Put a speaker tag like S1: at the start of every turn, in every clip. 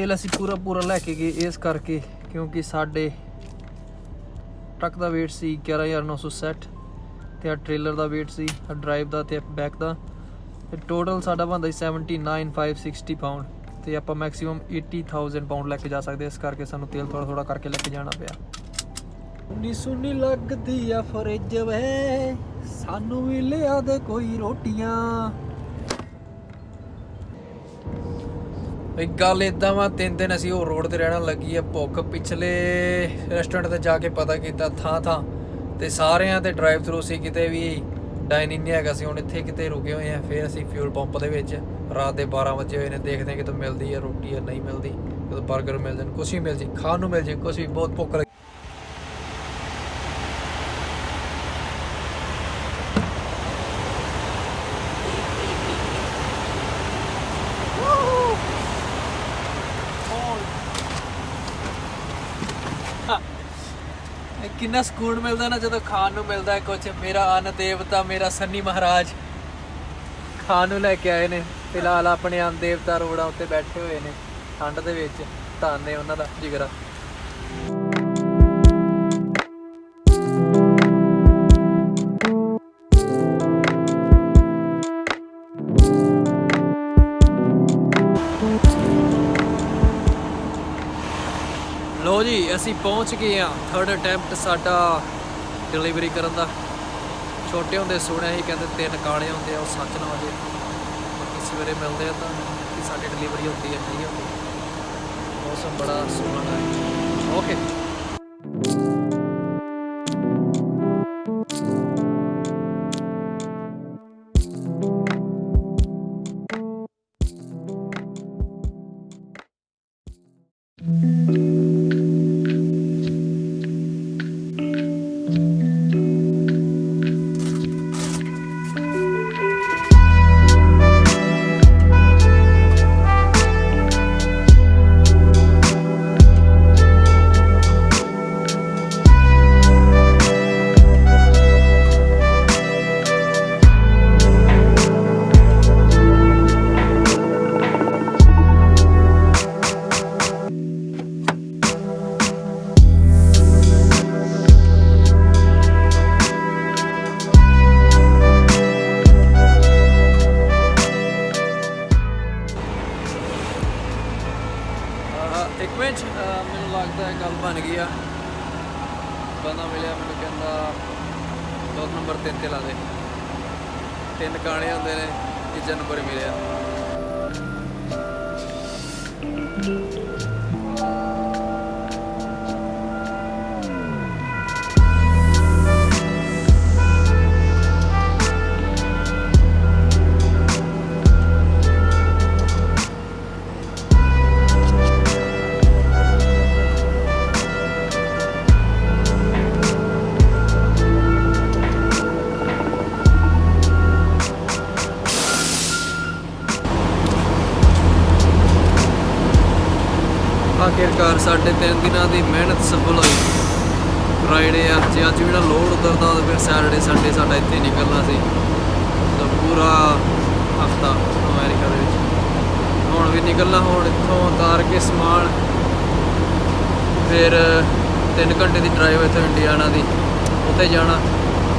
S1: तेल असी पूरा पूरा लैके गए इस करके क्योंकि साढ़े ट्रक का वेट सी 11,960 ते ट्रेलर का वेट सी ड्राइव का ते बैक का ते टोटल साडा बनता 79,560 पाउंड ते आपां मैक्सीमम 80,000 पाउंड लैके जा सकते इस करके सानू तेल थोड़ा थोड़ा करके लैके जाना पिया। सुनी सुनी लगदी आ फ्रिज वे सानू भी लिया दे कोई रोटियां। एक गल इदा वा 3 दिन असी होर रोड ते रहना लगी है भुख पिछले रेस्टोरेंट ते जाके पता किया थां ते सारियां ते ड्राइव थरू सी किते भी डाइनिंग नहीं हैगा सी हुण इत्थे किते रुके हुए हैं। फिर असी फ्यूल पंप दे विच रात दे 12 बजे हुए ने देखते हैं कि तो मिलती है रोटी या नहीं मिलती तो बर्गर मिल जाए कुछ भी मिल जाए खाण नूं मिल जाए कुछ भी बहुत भुख लगी। किन्ना सुकून मिलता ना जो खाण नूं मिलता है कुछ। मेरा अन्न देवता मेरा सन्नी महाराज खाण नूं लैके आए ने फिलहाल अपने अन्न देवता रोड़ा उत्ते बैठे हुए ने ठंड दे विच धन है उन्हां दा जिगरा। लो जी असी पहुँच गए हाँ थर्ड अटैम्प्ट साडा डिलीवरी करन दा। छोटे होंदे सुनिया ही कहते 3 काले होंदे वो सच ना हो जाए बाकी सवेरे मिलते हैं तो कि साडी डिलीवरी होती है नहीं होती। मौसम बड़ा सुहाना है। ओके एक मिनट मैनू लगता है गल बन गई आ। बंदा मिले मैनू कहता चौथ नंबर 3 ते ला दे 3 गाने होंगे ने तीजा नंबर मिले। आखिरकार 3.5 दिनों की मेहनत सफल हुई। फ्राइडे अज भी ना लोड उतरता तो फिर सैटरडे संडे साडा इत्थे निकलना सी तो पूरा हफ्ता अमेरिका दे विच हुण भी निकलना। हुण इत्थों उतार के समान फिर 3 घंटे की ड्राइव इत्थों इंडियाना की उत्थे जाना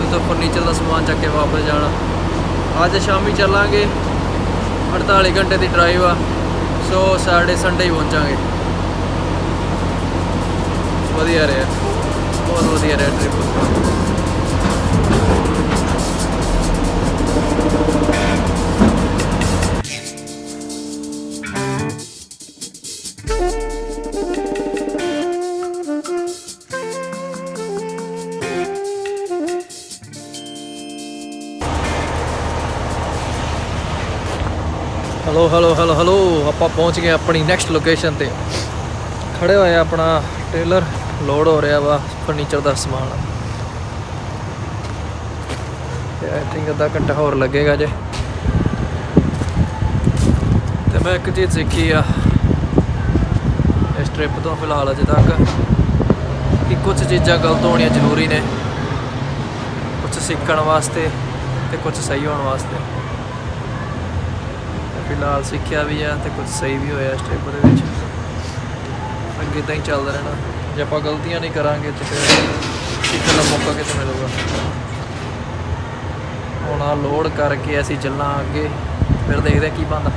S1: उत्थों फर्नीचर का समान चक के वापस जाना। अज शामी चलांगे 48 घंटे की ड्राइव आ सो सैटरडे संडे ही पहुँचांगे। वधिया रहा बहुत वधिया रहा trip. Hello hello hello hello आप पहुँच गए अपनी नैक्सट लोकेशन ते खड़े होए अपना ट्रेलर लोड हो रहा वा फर्नीचर का समान। आई थिंक अद्धा घंटा होर लगेगा जे। तो मैं एक चीज़ सीखी आ इस ट्रिप तो फिलहाल अजे तक कि कुछ चीज़ां गलत होनियां जरूरी ने कुछ सीखण वास्ते ते कुछ सही होने वास्ते। फिलहाल सीखिया भी है तो कुछ सही भी होया इस ट्रिप दे विच। ਅੱਗੇ ਤਾਂ ਹੀ ਚੱਲਦਾ ਰਹਿਣਾ। ਜੇ ਆਪਾਂ ਗਲਤੀਆਂ ਨਹੀਂ ਕਰਾਂਗੇ ਤਾਂ ਫਿਰ ਸਿੱਖਣ ਦਾ ਮੌਕਾ ਕਿੱਥੇ ਮਿਲੂਗਾ। ਹੁਣ ਆਹ ਲੋਡ ਕਰਕੇ ਅਸੀਂ ਚੱਲਾਂ ਅੱਗੇ, ਫਿਰ ਦੇਖਦੇ ਹਾਂ ਕੀ ਬਣਦਾ।